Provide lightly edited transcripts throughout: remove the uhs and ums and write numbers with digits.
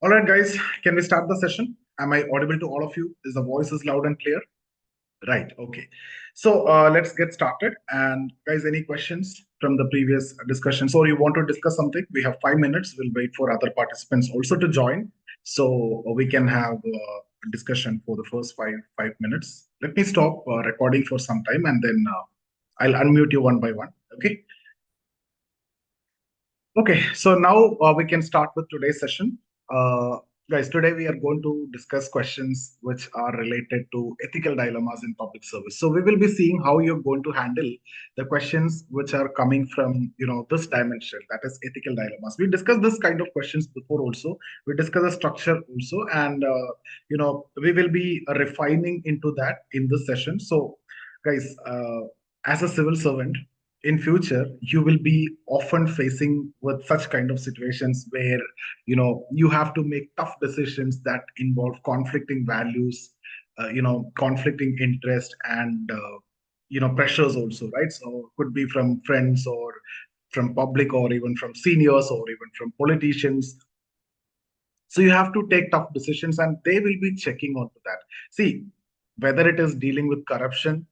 All right, guys, can we start the session? Am I audible to all of you? Is the voices loud and clear? Right. Okay. So let's get started. And guys, any questions from the previous discussions, or you want to discuss something? We have 5 minutes. We'll wait for other participants also to join, so we can have a discussion for the first five minutes. Let me stop recording for some time, and then I'll unmute you one by one. Okay. Okay, so now we can start with today's session. Uh, Guys, today we are going to discuss questions which are related to ethical dilemmas in public service. So we will be seeing how you're going to handle the questions which are coming from, this dimension, that is ethical dilemmas. We discussed this kind of questions before also. We discussed the structure also, and we will be refining into that in this session. So, guys, as a civil servant, in future you will be often facing with such kind of situations where you have to make tough decisions that involve conflicting values, conflicting interest, and pressures also, right? So could be from friends, or from public, or even from seniors, or even from politicians. So you have to take tough decisions, and they will be checking onto that. See, whether it is dealing with corruption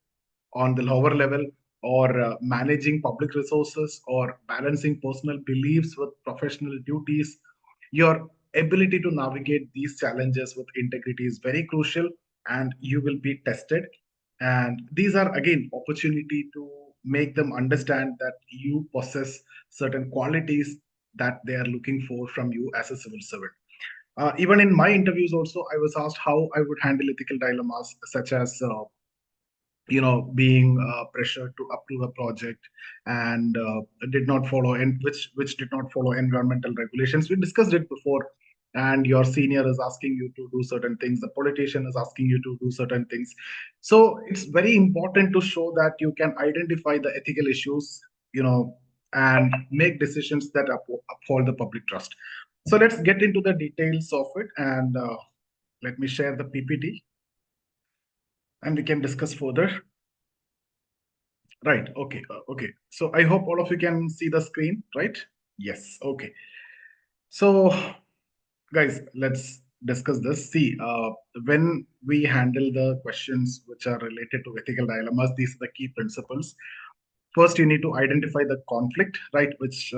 on the lower level, or managing public resources, or balancing personal beliefs with professional duties, your ability to navigate these challenges with integrity is very crucial, and you will be tested. And these are again opportunity to make them understand that you possess certain qualities that they are looking for from you as a civil servant. Even in my interviews also, I was asked how I would handle ethical dilemmas, such as being pressured to approve a project, and did not follow, and which did not follow environmental regulations. We discussed it before. And your senior is asking you to do certain things, the politician is asking you to do certain things. So it's very important to show that you can identify the ethical issues, and make decisions that uphold the public trust. So let's get into the details of it, and let me share the PPT, and we can discuss further. Right. Okay. Okay. So I hope all of you can see the screen, right? Yes. Okay. So, guys, let's discuss this. See, when we handle the questions which are related to ethical dilemmas, these are the key principles. First, you need to identify the conflict, right? Which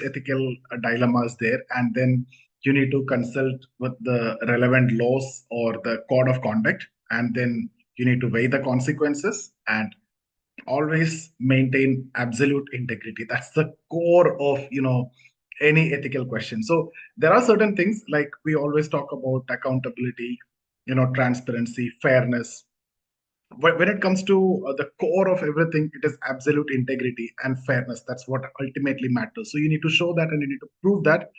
ethical dilemma is there, and then you need to consult with the relevant laws or the code of conduct, and then you need to weigh the consequences, and always maintain absolute integrity. That's the core of any ethical question. So there are certain things like we always talk about: accountability, transparency, fairness. When it comes to the core of everything, it is absolute integrity and fairness. That's what ultimately matters. So you need to show that, and you need to prove that.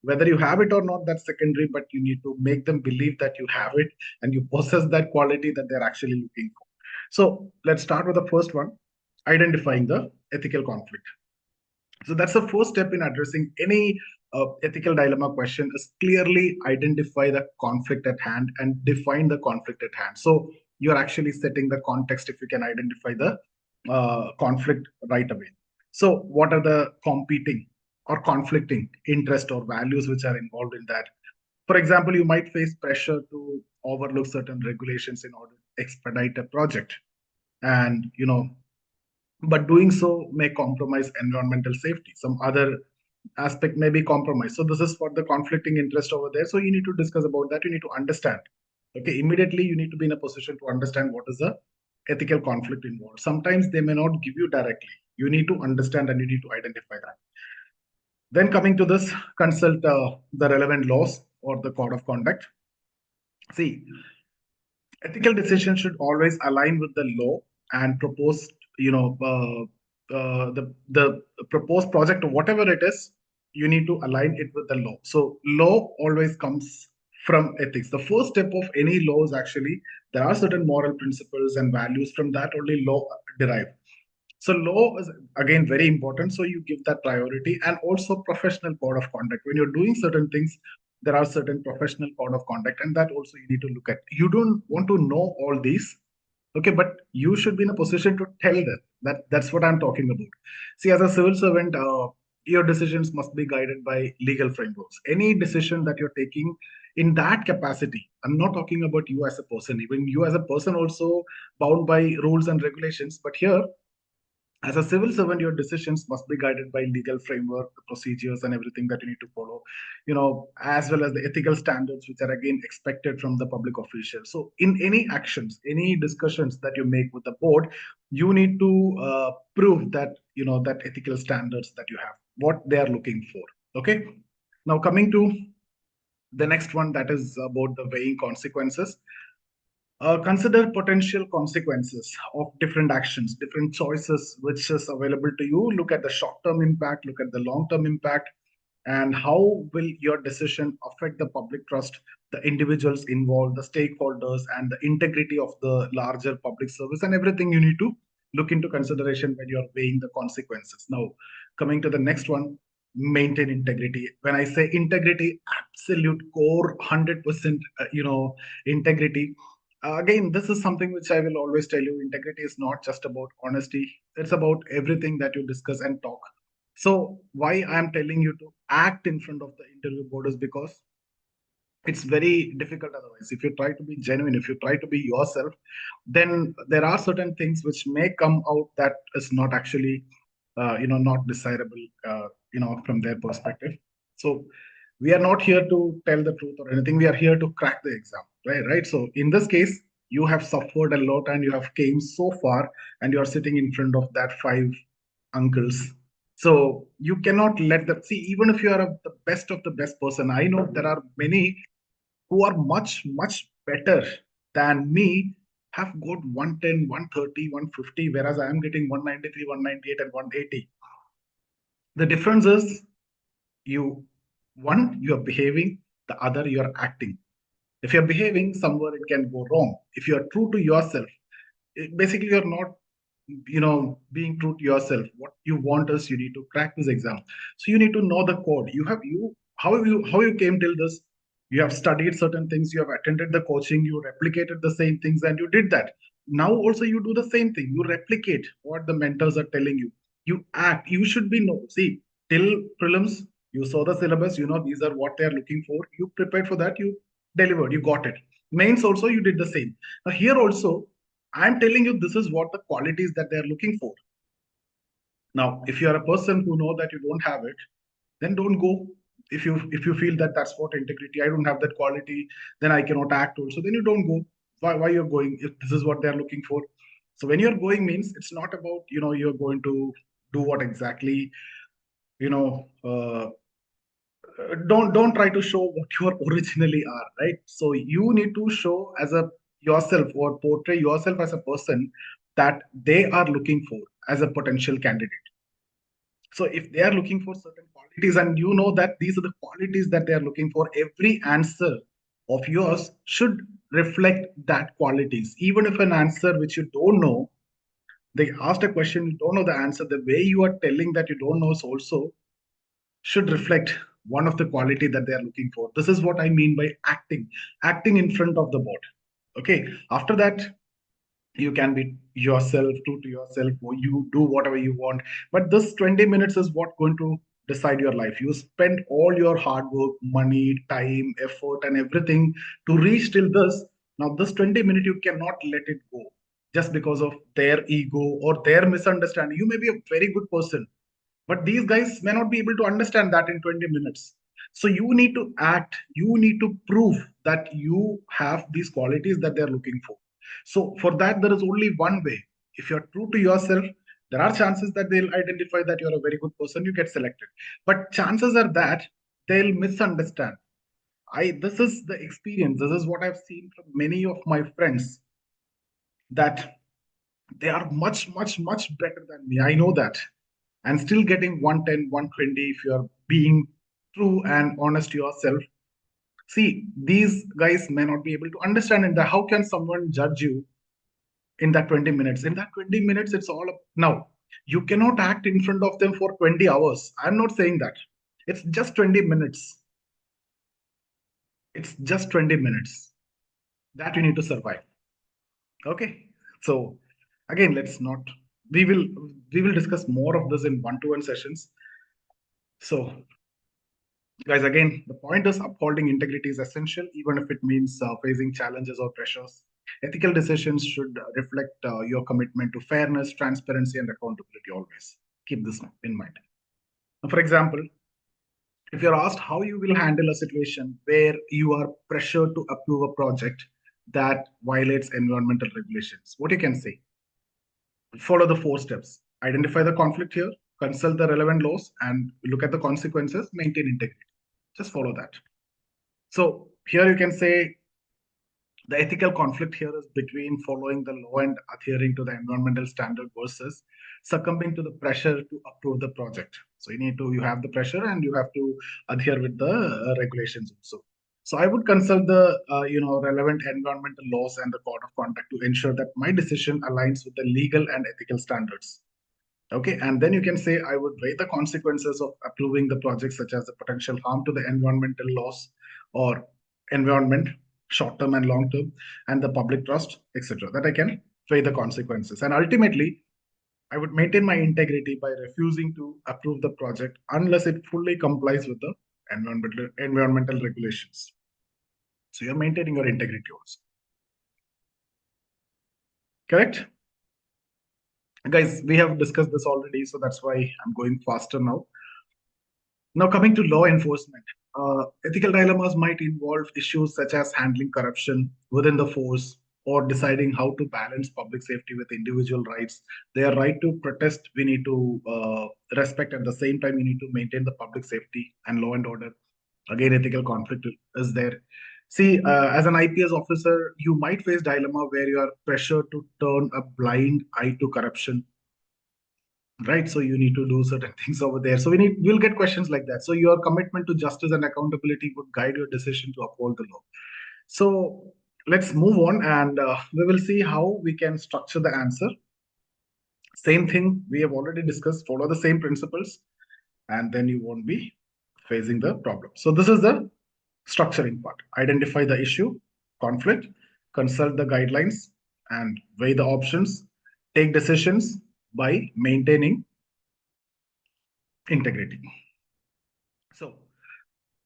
Whether you have it or not, that's secondary, but you need to make them believe that you have it, and you possess that quality that they're actually looking for. So let's start with the first one: identifying the ethical conflict. So that's the first step in addressing any ethical dilemma question, is clearly identify the conflict at hand and define the conflict at hand. So you're actually setting the context if you can identify the conflict right away. So what are the competing or conflicting interest or values which are involved in that? For example, you might face pressure to overlook certain regulations in order to expedite a project, and but doing so may compromise environmental safety. Some other aspect may be compromised. So this is for the conflicting interest over there. So you need to discuss about that. You need to understand. Okay, immediately you need to be in a position to understand what is the ethical conflict involved. Sometimes they may not give you directly. You need to understand, and you need to identify that. Then coming to this, consult the relevant laws or the code of conduct. See, ethical decisions should always align with the law and proposed, the proposed project or whatever it is. You need to align it with the law. So law always comes from ethics. The first step of any law is actually there are certain moral principles and values. From that only law derive. So law is again very important. So you give that priority, and also professional code of conduct. When you're doing certain things, there are certain professional code of conduct, and that also you need to look at. You don't want to know all these, okay, but you should be in a position to tell them. That's what I'm talking about. See, as a civil servant, your decisions must be guided by legal frameworks. Any decision that you're taking in that capacity, I'm not talking about you as a person, even you as a person also bound by rules and regulations. But here, as a civil servant, your decisions must be guided by legal framework, the procedures, and everything that you need to follow, as well as the ethical standards, which are again expected from the public official. So, in any actions, any discussions that you make with the board, you need to prove that that ethical standards that you have, what they are looking for. Okay. Now, coming to the next one, that is about the weighing consequences. Consider potential consequences of different actions, different choices which is available to you. Look at the short-term impact, look at the long-term impact, and how will your decision affect the public trust, the individuals involved, the stakeholders, and the integrity of the larger public service, and everything you need to look into consideration when you're weighing the consequences. Now, coming to the next one, maintain integrity. When I say integrity, absolute core 100%, integrity. Again, this is something which I will always tell you. Integrity is not just about honesty. It's about everything that you discuss and talk. So why I'm telling you to act in front of the interview board is because it's very difficult otherwise. If you try to be genuine, if you try to be yourself, then there are certain things which may come out that is not actually not desirable from their perspective. So we are not here to tell the truth or anything. We are here to crack the exam, right? So in this case, you have suffered a lot and you have came so far, and you are sitting in front of that five uncles. So you cannot let them see, even if you are the best of the best person. I know there are many who are much, much better than me, have got 110, 130, 150, whereas I am getting 193, 198, and 180. The difference is you, one, you are behaving, the other, you are acting. If you're behaving, somewhere it can go wrong. If you are true to yourself, basically you're not being true to yourself. What you want is you need to crack this exam, so you need to know the code. You how you came till this. You have studied certain things, you have attended the coaching, you replicated the same things, and you did that. Now also you do the same thing, you replicate what the mentors are telling you. You act. You should be know. See, till prelims, you saw the syllabus, these are what they are looking for. You prepared for that, you delivered, you got it. Mains also you did the same. Now here also, I'm telling you, this is what the qualities that they're looking for. Now, if you are a person who know that you don't have it, then don't go. If you feel that that's what integrity, I don't have that quality, then I cannot act also, then you don't go. Why you're going if this is what they're looking for? So when you're going means it's not about you're going to do what exactly you know uh, don't try to show what you originally are, right? So you need to show as a yourself, or portray yourself as a person that they are looking for as a potential candidate. So if they are looking for certain qualities, and you know that these are the qualities that they are looking for, every answer of yours should reflect that qualities. Even if an answer which you don't know, they asked a question, you don't know the answer, the way you are telling that you don't know is also should reflect one of the quality that they are looking for. This is what I mean by acting in front of the board. Okay. After that, you can be yourself, true to yourself, or you do whatever you want. But this 20 minutes is what going to decide your life. You spend all your hard work, money, time, effort, and everything to reach till this. Now, this 20 minutes, you cannot let it go just because of their ego or their misunderstanding. You may be a very good person, but these guys may not be able to understand that in 20 minutes. So you need to act, you need to prove that you have these qualities that they're looking for. So for that, there is only one way. If you're true to yourself, there are chances that they'll identify that you're a very good person, you get selected. But chances are that they'll misunderstand. This is the experience. This is what I've seen from many of my friends, that they are much, much, much better than me. I know that. And still getting 110, 120 if you're being true and honest to yourself. See, these guys may not be able to understand it. How can someone judge you in that 20 minutes? In that 20 minutes, it's all up. Now, you cannot act in front of them for 20 hours. I'm not saying that. It's just 20 minutes. It's just 20 minutes that you need to survive. Okay. So again, let's not we will we will discuss more of this in one-to-one sessions. So, guys, again, the point is upholding integrity is essential, even if it means facing challenges or pressures. Ethical decisions should reflect your commitment to fairness, transparency, and accountability always. Keep this in mind. For example, if you're asked how you will handle a situation where you are pressured to approve a project that violates environmental regulations, what you can say? Follow the 4 steps. Identify the conflict here, consult the relevant laws, and look at the consequences, maintain integrity. Just follow that. So here you can say the ethical conflict here is between following the law and adhering to the environmental standard versus succumbing to the pressure to approve the project. So you have the pressure and you have to adhere with the regulations also. So I would consult the relevant environmental laws and the code of conduct to ensure that my decision aligns with the legal and ethical standards. Okay, and then you can say I would weigh the consequences of approving the project, such as the potential harm to the environmental loss or environment, short term and long term, and the public trust, etc. That I can weigh the consequences. And ultimately, I would maintain my integrity by refusing to approve the project unless it fully complies with the environmental regulations. So you're maintaining your integrity also. Correct? Guys, we have discussed this already, so that's why I'm going faster now. Now, coming to law enforcement, ethical dilemmas might involve issues such as handling corruption within the force or deciding how to balance public safety with individual rights. Their right to protest, we need to respect. At the same time, we need to maintain the public safety and law and order. Again, ethical conflict is there. See, as an IPS officer, you might face dilemma where you are pressured to turn a blind eye to corruption, right? So you need to do certain things over there. So we'll get questions like that. So your commitment to justice and accountability would guide your decision to uphold the law. So let's move on, and we will see how we can structure the answer. Same thing we have already discussed. Follow the same principles, and then you won't be facing the problem. So this is the structuring part. Identify the issue, conflict, consult the guidelines, and weigh the options. Take decisions by maintaining integrity. So,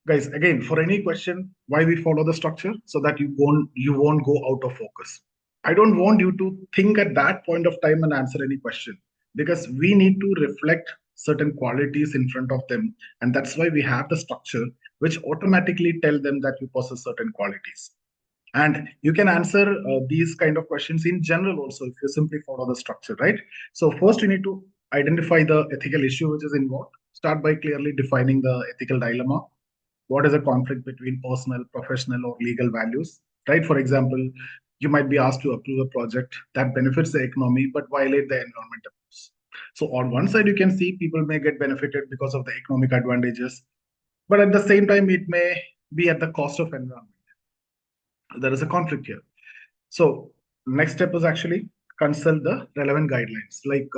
guys, again, for any question, why we follow the structure so that you won't go out of focus. I don't want you to think at that point of time and answer any question, because we need to reflect certain qualities in front of them, and that's why we have the structure which automatically tell them that you possess certain qualities. And you can answer these kind of questions in general also if you simply follow the structure, right? So first you need to identify the ethical issue which is involved. Start by clearly defining the ethical dilemma. What is a conflict between personal, professional, or legal values, right? For example, you might be asked to approve a project that benefits the economy but violate the environmental rules. So on one side, you can see people may get benefited because of the economic advantages, but at the same time, it may be at the cost of environment. There is a conflict here. So next step is actually consult the relevant guidelines, like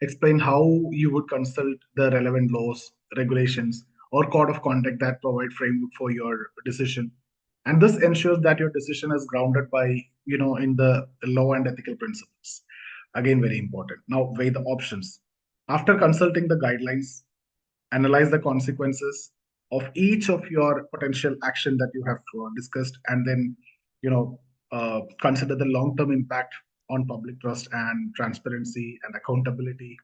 explain how you would consult the relevant laws, regulations, or code of conduct that provide framework for your decision. And this ensures that your decision is grounded by, in the law and ethical principles. Again, very important. Now, weigh the options. After consulting the guidelines, analyze the consequences of each of your potential action that you have discussed, and then consider the long-term impact on public trust and transparency and accountability.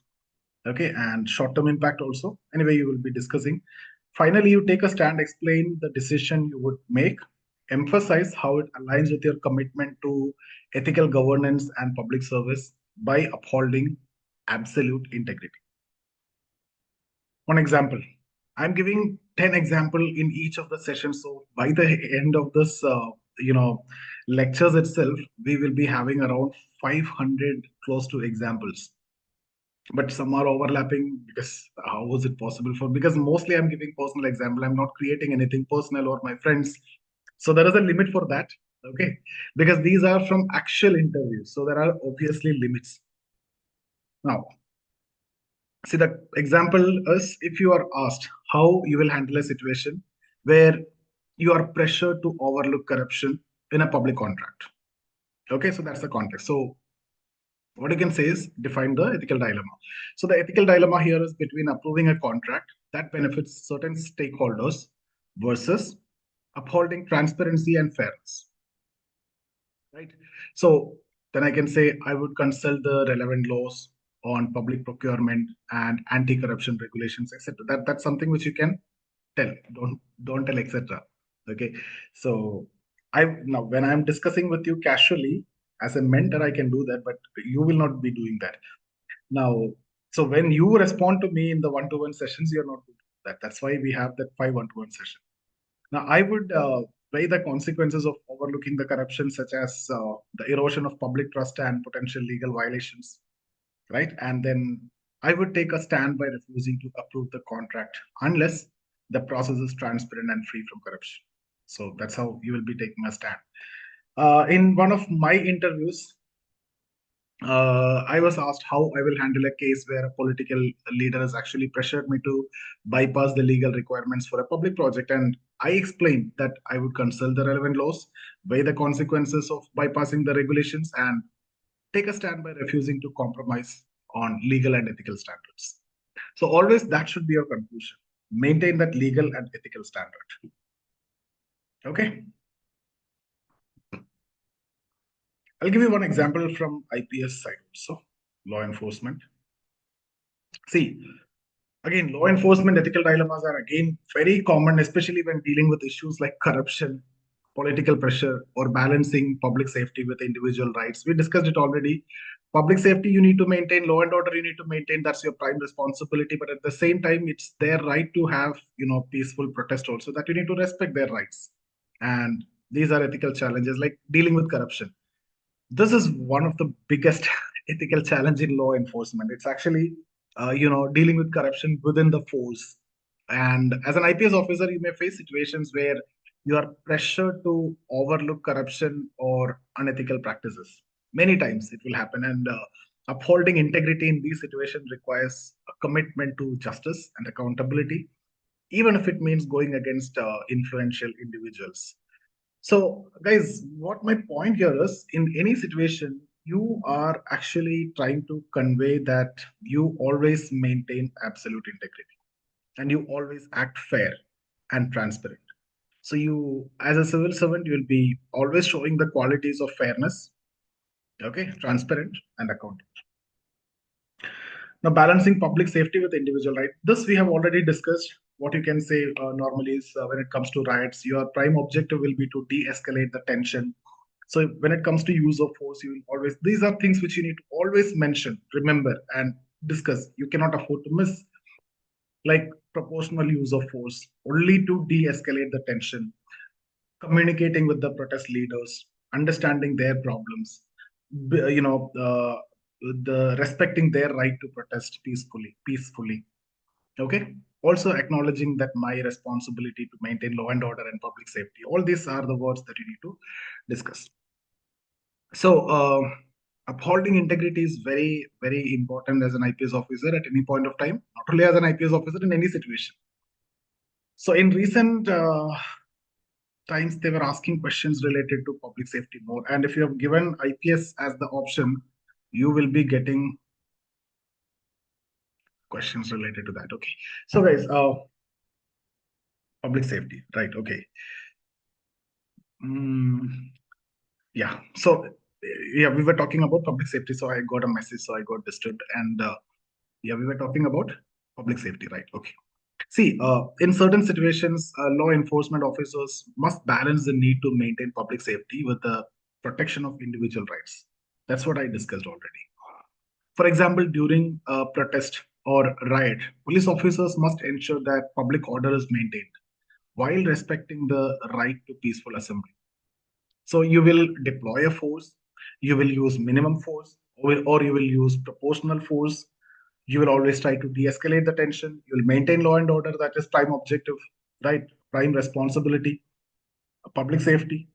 Okay, and short-term impact also. Anyway, you will be discussing. Finally, you take a stand, explain the decision you would make, emphasize how it aligns with your commitment to ethical governance and public service by upholding absolute integrity. One example, I'm giving 10 example in each of the sessions. So by the end of this, lectures itself, we will be having around 500 close to examples. But some are overlapping, because how was it possible for? Because mostly I'm giving personal example. I'm not creating anything personal or my friends. So there is a limit for that. Okay, because these are from actual interviews. So there are obviously limits. Now, see, the example is if you are asked how you will handle a situation where you are pressured to overlook corruption in a public contract. Okay, so that's the context. So what you can say is define the ethical dilemma. So the ethical dilemma here is between approving a contract that benefits certain stakeholders versus upholding transparency and fairness, right? So then I can say I would consult the relevant laws on public procurement and anti-corruption regulations, etc. That's something which you can tell. Don't tell, etc. Okay. So I now when I'm discussing with you casually as a mentor, I can do that, but you will not be doing that. Now, so when you respond to me in the one-to-one sessions, you're not doing that. That's why we have that 5 one-to-one session. Now, I would weigh the consequences of overlooking the corruption, such as the erosion of public trust and potential legal violations, right? And then I would take a stand by refusing to approve the contract unless the process is transparent and free from corruption. So that's how you will be taking a stand. In one of my interviews, I was asked how I will handle a case where a political leader has actually pressured me to bypass the legal requirements for a public project. And I explained that I would consult the relevant laws, weigh the consequences of bypassing the regulations, and take a stand by refusing to compromise on legal and ethical standards. So, always that should be your conclusion. Maintain that legal and ethical standard. Okay. I'll give you one example from IPS side also, law enforcement. See, again, law enforcement ethical dilemmas are again very common, especially when dealing with issues like corruption, political pressure, or balancing public safety with individual rights. We discussed it already. Public safety, you need to maintain. Law and order, you need to maintain. That's your prime responsibility. But at the same time, it's their right to have, peaceful protest also. That you need to respect their rights. And these are ethical challenges like dealing with corruption. This is one of the biggest ethical challenge in law enforcement. It's actually, dealing with corruption within the force. And as an IPS officer, you may face situations where you are pressured to overlook corruption or unethical practices. Many times it will happen, and upholding integrity in these situations requires a commitment to justice and accountability, even if it means going against influential individuals. So, guys, what my point here is in any situation, you are actually trying to convey that you always maintain absolute integrity and you always act fair and transparent. So, you, as a civil servant, you will be always showing the qualities of fairness, okay, transparent, and accountable. Now, balancing public safety with individual right. This we have already discussed. What you can say normally is when it comes to riots, your prime objective will be to de-escalate the tension. So when it comes to use of force, you will always, these are things which you need to always mention, remember, and discuss. You cannot afford to miss, like proportional use of force, only to de-escalate the tension, communicating with the protest leaders, understanding their problems, you know, the respecting their right to protest peacefully. Okay. Also acknowledging that my responsibility to maintain law and order and public safety. All these are the words that you need to discuss. So, upholding integrity is very, very important as an IPS officer at any point of time, not only as an IPS officer in any situation. So, in recent times, they were asking questions related to public safety more. And if you have given IPS as the option, you will be getting questions related to that. Okay. So, guys, public safety, right? Okay. Yeah. So, yeah, we were talking about public safety. So I got a message. So I got disturbed. And yeah, we were talking about public safety, right? Okay. See, in certain situations, law enforcement officers must balance the need to maintain public safety with the protection of individual rights. That's what I discussed already. For example, during a protest or riot, police officers must ensure that public order is maintained while respecting the right to peaceful assembly. So you will deploy a force, you will use minimum force, or you will use proportional force. You will always try to de-escalate the tension. You will maintain law and order. That is prime objective, right? Prime responsibility, public safety,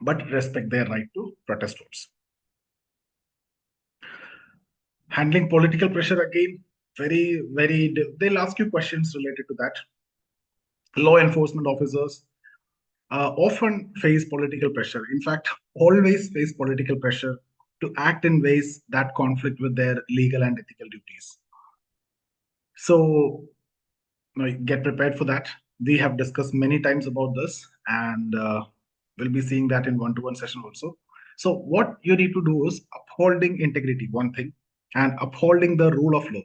but respect their right to protest votes. Handling political pressure again, they'll ask you questions related to that. Law enforcement officers often face political pressure. In fact, always face political pressure to act in ways that conflict with their legal and ethical duties. So Now, get prepared for that. We have discussed many times about this, and we'll be seeing that in one-to-one session also. So what you need to do is upholding integrity, one thing, and upholding the rule of law.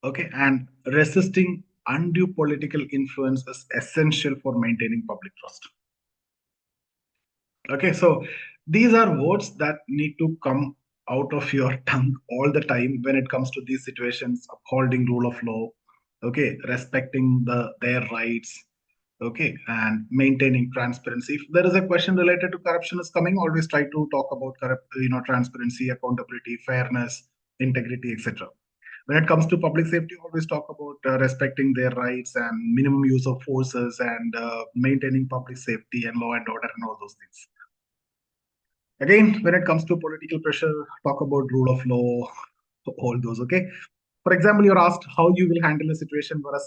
Okay, and resisting undue political influence is essential for maintaining public trust. Okay, so these are words that need to come out of your tongue all the time when it comes to these situations: upholding rule of law, okay, respecting their rights, okay, and maintaining transparency. If there is a question related to corruption is coming, always try to talk about transparency, accountability, fairness, integrity, etc. When it comes to public safety, always talk about respecting their rights and minimum use of forces and maintaining public safety and law and order and all those things. Again, when it comes to political pressure, talk about rule of law, all those. Okay. For example, you're asked how you will handle a situation where a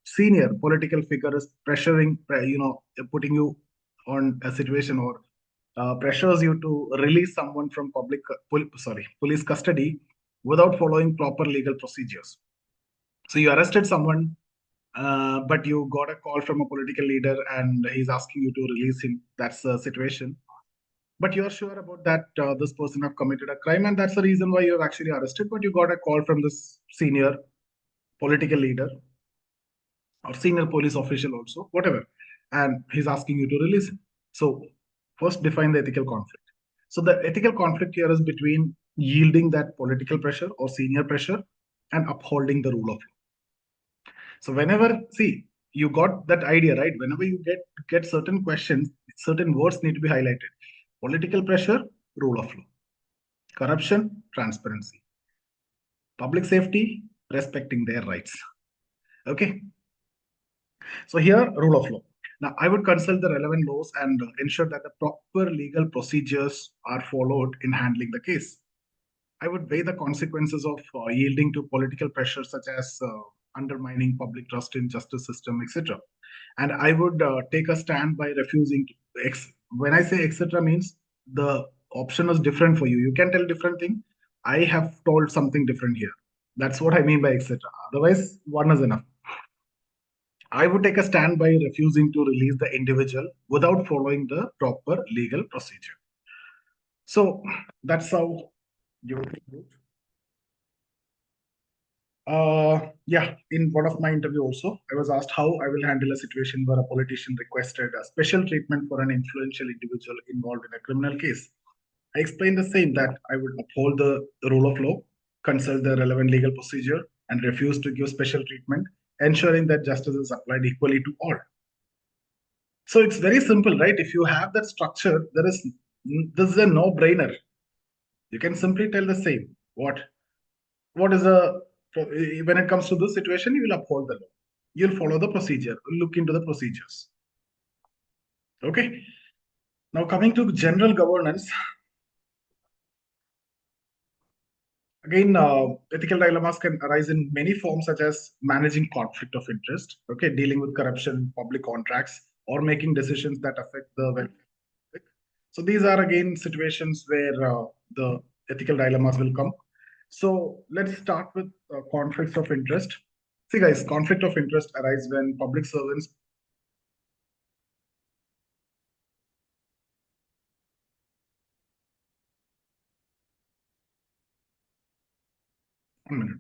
senior political figure is pressuring, putting you on a situation or pressures you to release someone from police custody without following proper legal procedures. So you arrested someone, but you got a call from a political leader and he's asking you to release him. That's the situation. But you're sure about that this person have committed a crime, and that's the reason why you're actually arrested. But you got a call from this senior political leader or senior police official also, whatever, and he's asking you to release him. So first define the ethical conflict. So the ethical conflict here is between yielding that political pressure or senior pressure and upholding the rule of law. So whenever, see, you got that idea, right? Whenever you get certain questions, certain words need to be highlighted. Political pressure, rule of law. Corruption, transparency. Public safety, respecting their rights. Okay. So here, rule of law. Now, I would consult the relevant laws and ensure that the proper legal procedures are followed in handling the case. I would weigh the consequences of yielding to political pressure, such as undermining public trust in justice system, etc. And I would take a stand by refusing to. When I say etc. means the option is different for you. You can tell different thing. I have told something different here. That's what I mean by etc. Otherwise, one is enough. I would take a stand by refusing to release the individual without following the proper legal procedure. So that's how you would do. Yeah, in one of my interview also, I was asked how I will handle a situation where a politician requested a special treatment for an influential individual involved in a criminal case. I explained the same that I would uphold the rule of law, consult the relevant legal procedure, and refuse to give special treatment, ensuring that justice is applied equally to all. So it's very simple, right? If you have that structure, this is a no-brainer. You can simply tell the same. What is a when it comes to this situation, you will uphold the law. You'll follow the procedure, look into the procedures. Okay. Now coming to general governance, again, ethical dilemmas can arise in many forms, such as managing conflict of interest, okay, dealing with corruption, public contracts, or making decisions that affect the welfare. So these are again situations where the ethical dilemmas will come. So let's start with conflicts of interest. See, guys, conflict of interest arise when public servants. One minute.